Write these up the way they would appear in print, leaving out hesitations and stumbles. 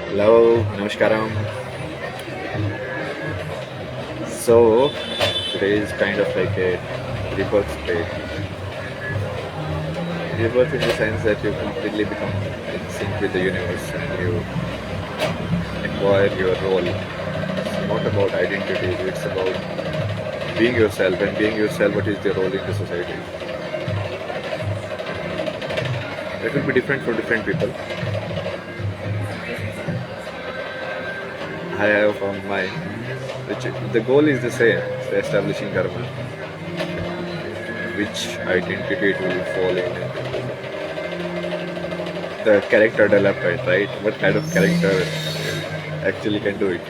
Hello, Namaskaram. So, today is kind of like a rebirth state. Rebirth in the sense that you completely become in sync with the universe and you acquire your role. It's not about identity, it's about being yourself, and being yourself, what is your role in the society. That will be different for different people. I have found mine, which the goal is the same, establishing dharma. Which identity it will fall in. The character development, right? What kind of character actually can do it?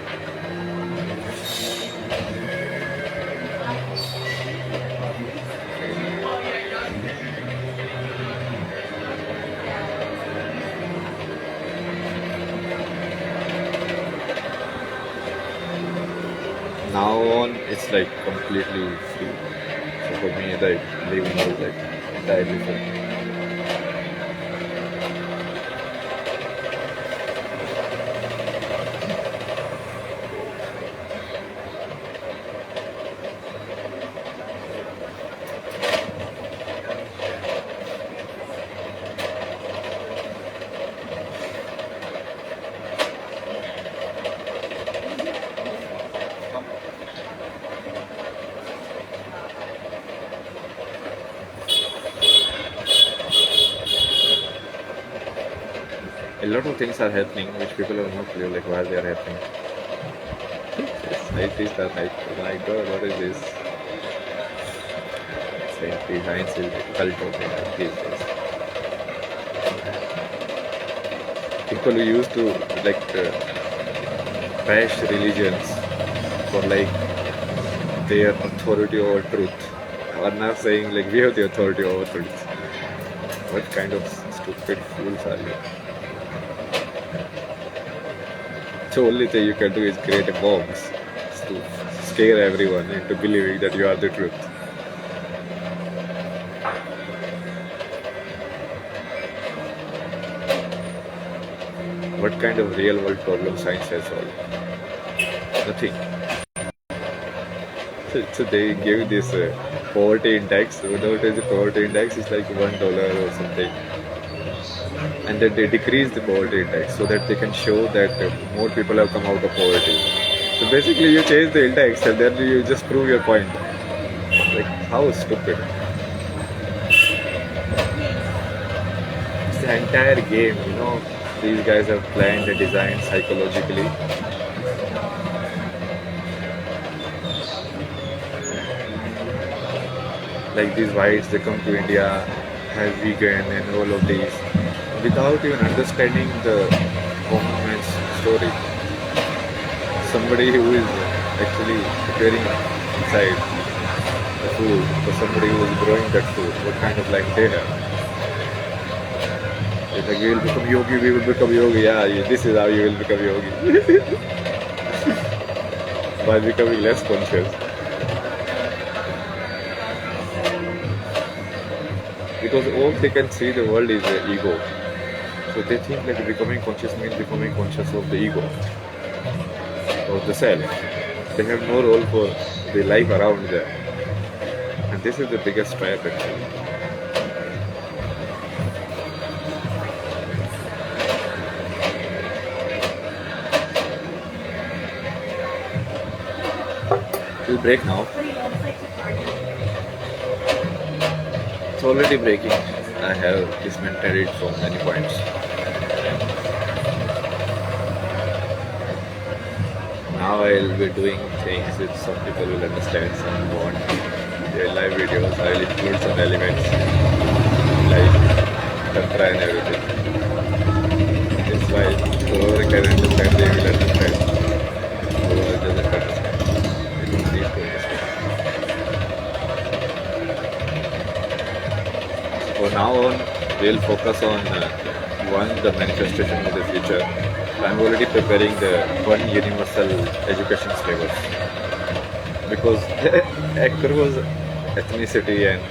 Now on, it's like completely free. So for me, like living is like entirely free. A lot of things are happening which people have no clue like why they are happening. Scientists are like, oh my god, what is this? Science is cult of it like these days. People who used to like bash religions for like their authority over truth are now saying like we have the authority over truth. What kind of stupid fools are you? The only thing you can do is create a bombs to scare everyone into believing that you are the truth. What kind of real world problem science has solved? Nothing. So they give this poverty index. Whatever it is, the poverty index is like $1 or something, and then they decrease the poverty index so that they can show that more people have come out of poverty. So basically, you change the index and then you just prove your point. Like how stupid! It's the entire game. These guys have planned and designed psychologically. Like these whites, they come to India, have vegan and all of these, without even understanding the common man's story. Somebody who is actually preparing inside the food for somebody who is growing that food, what kind of life they have. It's like we will become yogi, we will become yogi. Yeah, this is how you will become yogi. By becoming less conscious. Because all they can see the world is the ego. So they think like becoming conscious means becoming conscious of the ego, of the self. They have no role for the life around them. And this is the biggest trap actually. It will break now. It's already breaking. I have dismantled it from many points. Now I'll be doing things which some people will understand, some won't. Their live videos, I'll include some elements like tantra and everything. That's why whoever can understand, they will understand. Whoever doesn't understand, they don't need to understand. For now on, we'll focus on one, the manifestation of the future. I'm already preparing the one universal education syllabus because across ethnicity and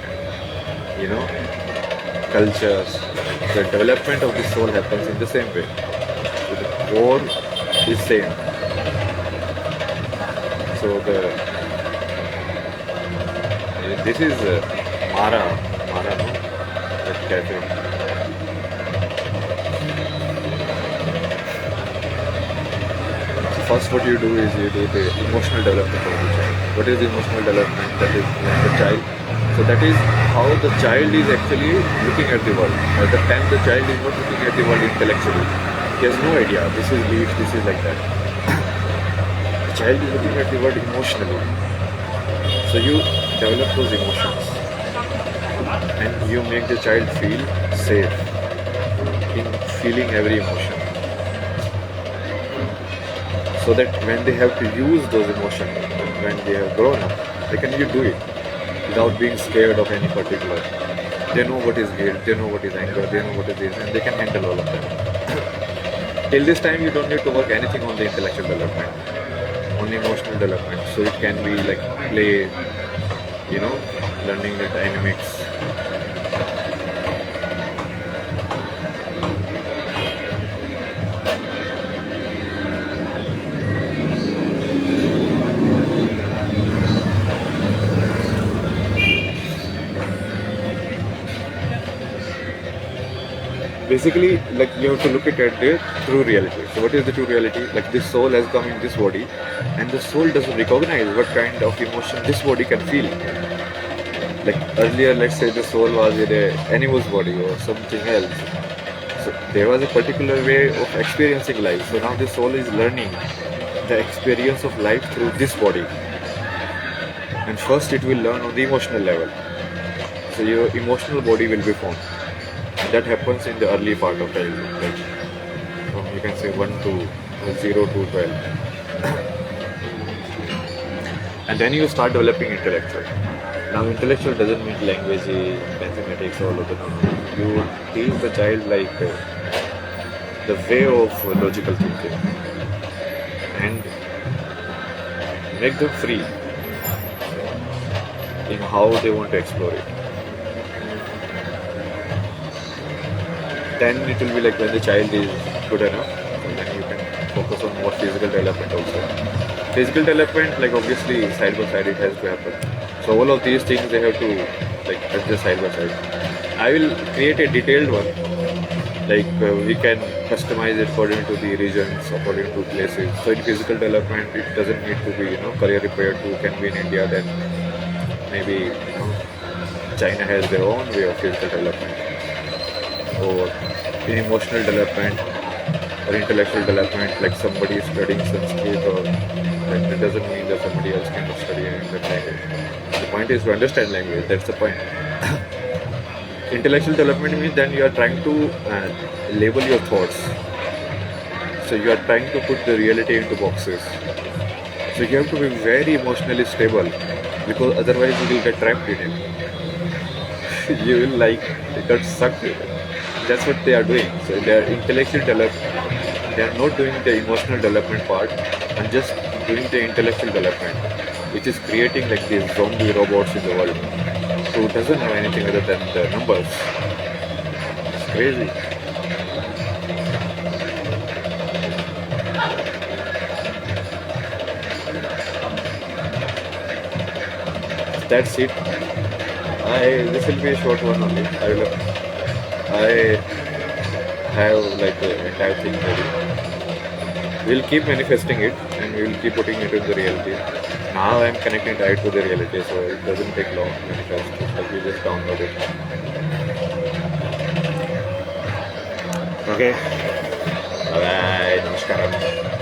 cultures, the development of the soul happens in the same way. So core is same. So this is Mara, no? That cafe. So first, what you do is you do the emotional development of the child. What is the emotional development? That is when the child. So that is how the child is actually looking at the world. At the time, the child is not looking at the world intellectually. He has no idea. This is leaf. This is like that. The child is looking at the world emotionally. So you develop those emotions, and you make the child feel safe in feeling every emotion. So that when they have to use those emotions, when they have grown up, they can do it without being scared of any particular. They know what is guilt, they know what is anger, they know what is this, and they can handle all of them. Till this time, you don't need to work anything on the intellectual development, only emotional development. So it can be like play, learning the dynamics. Basically, like you have to look at the true reality. So what is the true reality? Like this soul has come in this body, and the soul doesn't recognize what kind of emotion this body can feel. Like earlier, let's say the soul was in an animal's body or something else. So there was a particular way of experiencing life. So now the soul is learning the experience of life through this body. And first it will learn on the emotional level. So your emotional body will be formed. That happens in the early part of childhood, like from you can say 1 to 0 to 12. And then you start developing intellectual. Now intellectual doesn't mean language, mathematics, all of that. You teach the child like the way of logical thinking and make them free in how they want to explore it. Then it will be like when the child is good enough, then you can focus on more physical development also. Physical development, like obviously side by side it has to happen. So all of these things they have to like adjust side by side. I will create a detailed one. Like we can customize it according to the regions, according to places. So in physical development, it doesn't need to be career repaired who can be in India. Then maybe China has their own way of physical development. Or in emotional development or intellectual development, like somebody is studying Sanskrit, or like that doesn't mean that somebody else cannot study in that language. The point is to understand language. That's the point. Intellectual development means then you are trying to label your thoughts. So you are trying to put the reality into boxes. So you have to be very emotionally stable, because otherwise you will get trapped in it. You will get sucked in it. That's what they are doing. So they are intellectual development. They are not doing the emotional development part and just doing the intellectual development, which is creating like these zombie robots in the world who doesn't know anything other than the numbers. It's crazy. That's it. This will be a short one only. I have like the entire thing ready. We'll keep manifesting it and we will keep putting it in the reality. Now I'm connecting right to the reality, so it doesn't take long to manifest. It's like we just download it. Okay. Bye bye. Namaskaram.